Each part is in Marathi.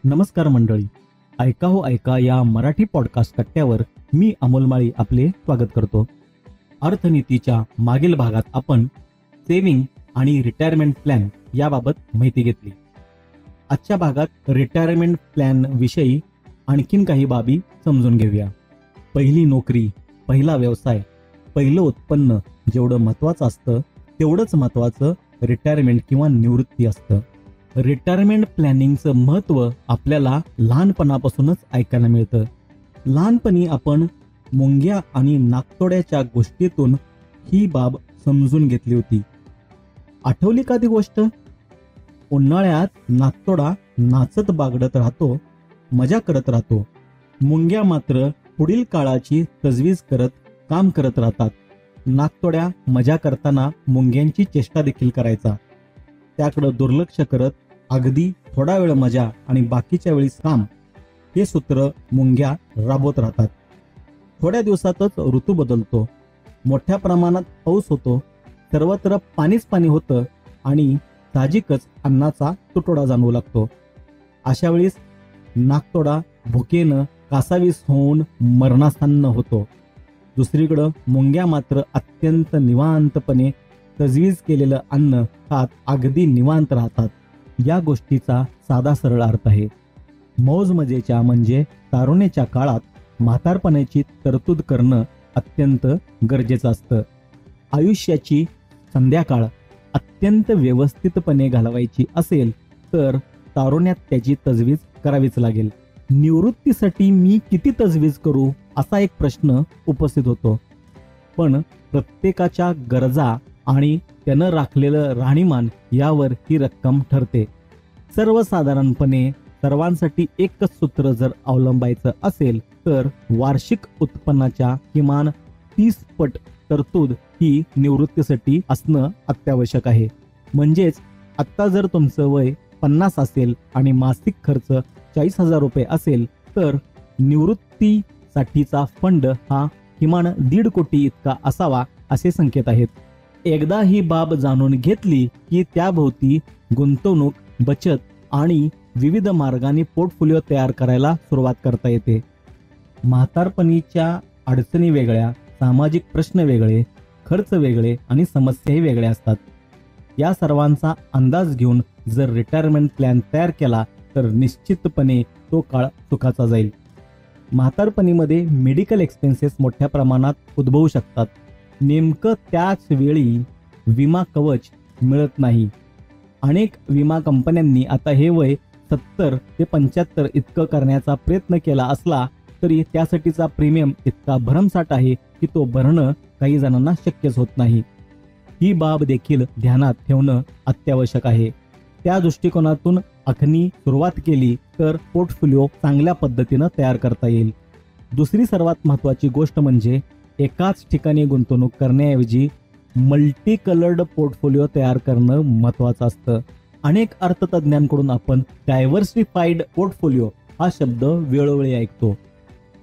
नमस्कार मंडळी, ऐका हो ऐका या मराठी पॉडकास्ट कट्ट्यावर मी अमोल माळी आपले स्वागत करतो. अर्थनीतीच्या मागील भागात आपण सेव्हिंग आणि रिटायरमेंट प्लॅन याबाबत माहिती घेतली. आजच्या भागात रिटायरमेंट प्लॅन विषयी आणखीन काही बाबी समजून घेऊया. पहिली नोकरी, पहिला व्यवसाय, पहिलं उत्पन्न जेवढं महत्वाचं असतं तेवढंच महत्वाचं रिटायरमेंट किंवा निवृत्ती असतं. रिटायरमेंट प्लॅनिंगचं महत्त्व आपल्याला लहानपणापासूनच ऐकायला मिळतं. लहानपणी आपण मुंग्या आणि नाकतोड्याच्या गोष्टीतून ही बाब समजून घेतली होती. आठवली का ती गोष्ट? उन्हाळ्यात नाकतोडा नाचत बागडत राहतो, मजा करत राहतो. मुंग्या मात्र पुढील काळाची तजवीज करत काम करत राहतात. नाकतोड्या मजा करताना मुंग्यांची चेष्टा देखील करायचा. त्याकडं दुर्लक्ष करत अगदी थोडा वेळ मजा आणि बाकीच्या वेळी काम हे सूत्र मुंग्या राबवत राहतात. थोड्या दिवसातच ऋतू बदलतो, मोठ्या प्रमाणात पाऊस होतो, सर्वत्र पाणीच पाणी होतं आणि साहजिकच अन्नाचा तुटवडा जाणवू लागतो. अशा वेळीस नाकतोडा भुकेनं कासावीस होऊन मरणासन्न होतो. दुसरीकडं मुंग्या मात्र अत्यंत निवांतपणे तजवीज केलेलं अन्न खात अगदी निवांत राहतात. या गोष्टीचा साधा सरळ अर्थ आहे. मौज मजेच्या म्हणजे तारुण्याच्या काळात म्हातारपणाची तरतूद करणं अत्यंत गरजेचं असतं. आयुष्याची संध्याकाळ अत्यंत व्यवस्थितपणे घालवायची असेल तर तारुण्यात त्याची तजवीज करावीच लागेल. निवृत्तीसाठी मी किती तजवीज करू असा एक प्रश्न उपस्थित होतो. पण प्रत्येकाच्या गरजा आणि त्यानं राखलेलं राहणीमान यावर ही रक्कम ठरते. सर्वसाधारणपणे सर्वांसाठी एकच सूत्र जर अवलंबायचं असेल तर वार्षिक उत्पन्नाच्या किमान 30 पट तरतूद ही निवृत्तीसाठी असणं अत्यावश्यक आहे. म्हणजेच आत्ता जर तुमचं वय 50 असेल आणि मासिक खर्च 40,000 रुपये असेल तर निवृत्तीसाठीचा फंड हा किमान 1.5 कोटी इतका असावा असे संकेत आहेत. एकदा ही बाब जाणून घेतली की त्याभोवती गुंतवणूक, बचत आणि विविध मार्गांनी पोर्टफोलिओ तयार करायला सुरुवात करता येते. म्हातारपणीच्या अडचणी वेगळ्या, सामाजिक प्रश्न वेगळे, खर्च वेगळे आणि समस्याही वेगळ्या असतात. या सर्वांचा अंदाज घेऊन जर रिटायरमेंट प्लॅन तयार केला तर निश्चितपणे तो काळ सुखाचा जाईल. म्हातारपणीमध्ये मेडिकल एक्सपेन्सेस मोठ्या प्रमाणात उद्भवू शकतात. नेमकं त्याच वेळी विमा कवच मिळत नाही. अनेक विमा कंपन्यांनी आता हे वय 70 ते 75 इतकं करण्याचा प्रयत्न केला असला तरी त्यासाठीचा प्रीमियम इतका भरमसाठ आहे की तो भरणं काही जणांना शक्यच होत नाही. ही बाब देखील ध्यानात ठेवणं अत्यावश्यक आहे. त्या दृष्टिकोनातून आखणी सुरुवात केली तर पोर्टफोलिओ चांगल्या पद्धतीनं तयार करता येईल. दुसरी सर्वात महत्त्वाची गोष्ट म्हणजे एकाच ठिकाणी गुंतवणूक करण्याऐवजी मल्टी कलर्ड पोर्टफोलिओ तयार करणं महत्त्वाचं असतं. अनेक अर्थतज्ञांकडून आपण डायव्हर्सिफाईड पोर्टफोलिओ हा शब्द वेळोवेळी ऐकतो.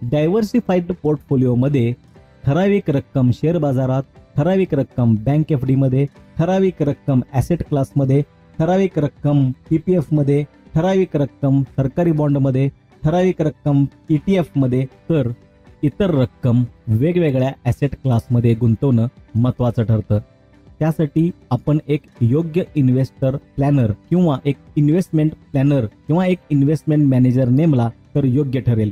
डायव्हर्सिफाईड पोर्टफोलिओमध्ये ठराविक रक्कम शेअर बाजारात, ठराविक रक्कम बँक एफ मध्ये, ठराविक रक्कम ॲसेट क्लासमध्ये, ठराविक रक्कम PPF मध्ये, ठराविक रक्कम सरकारी बॉन्डमध्ये, ठराविक रक्कम ETF मध्ये तर इतर रक्कम वेगवेगळ्या ॲसेट क्लासमध्ये गुंतवणं महत्त्वाचं ठरतं. त्यासाठी आपण एक योग्य इन्व्हेस्टर प्लॅनर किंवा एक इन्व्हेस्टमेंट प्लॅनर किंवा एक इन्व्हेस्टमेंट मॅनेजर नेमला तर योग्य ठरेल.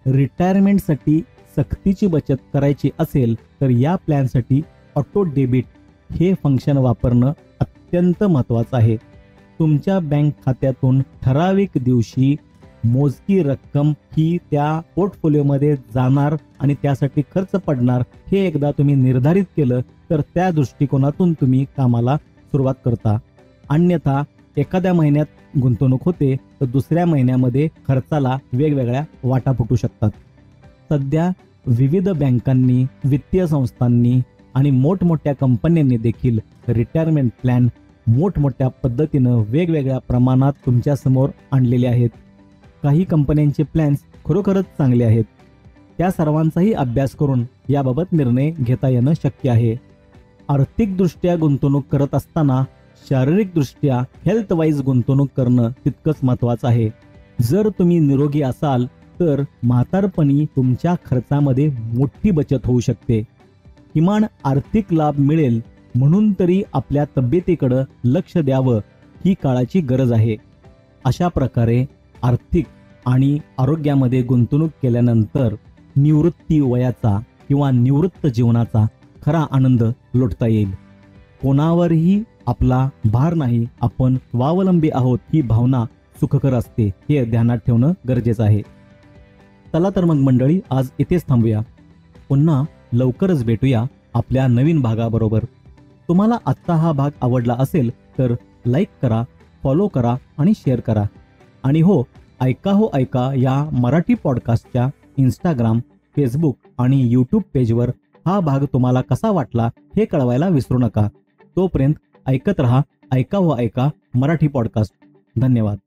रिटायरमेंटसाठी सक्तीची बचत करायची असेल तर या प्लॅनसाठी ऑटो डेबिट हे फंक्शन वापरणं अत्यंत महत्त्वाचं आहे. तुमच्या बँक खात्यातून ठराविक दिवशी मोजकी रक्कम ही त्या पोर्टफोलिओमध्ये जाणार आणि त्यासाठी खर्च पडणार हे एकदा तुम्ही निर्धारित केलं तर त्या दृष्टिकोनातून तुम्ही कामाला सुरुवात करता. अन्यथा एखाद्या महिन्यात गुंतवणूक होते तर दुसऱ्या महिन्यामध्ये खर्चाला वेगवेगळ्या वाटा फुटू शकतात. सध्या विविध बँकांनी, वित्तीय संस्थांनी आणि मोठमोठ्या कंपन्यांनी देखील रिटायरमेंट प्लॅन मोठमोठ्या पद्धतीनं वेगवेगळ्या प्रमाणात तुमच्या समोर आणलेले आहेत. काही कंपन्यांचे प्लॅन्स खरोखरच चांगले आहेत. त्या सर्वांचाही अभ्यास करून याबाबत निर्णय घेता येणं शक्य आहे. आर्थिकदृष्ट्या गुंतवणूक करत असताना शारीरिकदृष्ट्या हेल्थ वाईज गुंतवणूक करणं तितकंच महत्त्वाचं आहे. जर तुम्ही निरोगी असाल तर म्हातारपणी तुमच्या खर्चामध्ये मोठी बचत होऊ शकते. किमान आर्थिक लाभ मिळेल म्हणून तरी आपल्या तब्येतीकडे लक्ष द्यावं ही काळाची गरज आहे. अशा प्रकारे आर्थिक आणि आरोग्यामध्ये गुंतवणूक केल्यानंतर निवृत्ती वयाचा किंवा निवृत्त जीवनाचा खरा आनंद लुटता येईल. कोणावरही आपला भार नाही, आपण स्वावलंबी आहोत ही भावना सुखकर असते, हे ध्यानात ठेवणं गरजेचं आहे. चला तर मग मंडळी, आज इथेच थांबूया. पुन्हा लवकरच भेटूया आपल्या नवीन भागाबरोबर. तुम्हाला आजचा हा भाग आवडला असेल तर लाईक करा, फॉलो करा आणि शेअर करा. आणि हो, ऐका या मराठी पॉडकास्टच्या इंस्टाग्राम, फेसबुक आणि यूट्यूब पेजवर हा भाग तुम्हाला कसा वाटला हे कळवायला विसरू नका. तोपर्यंत ऐकत रहा ऐका मराठी पॉडकास्ट. धन्यवाद.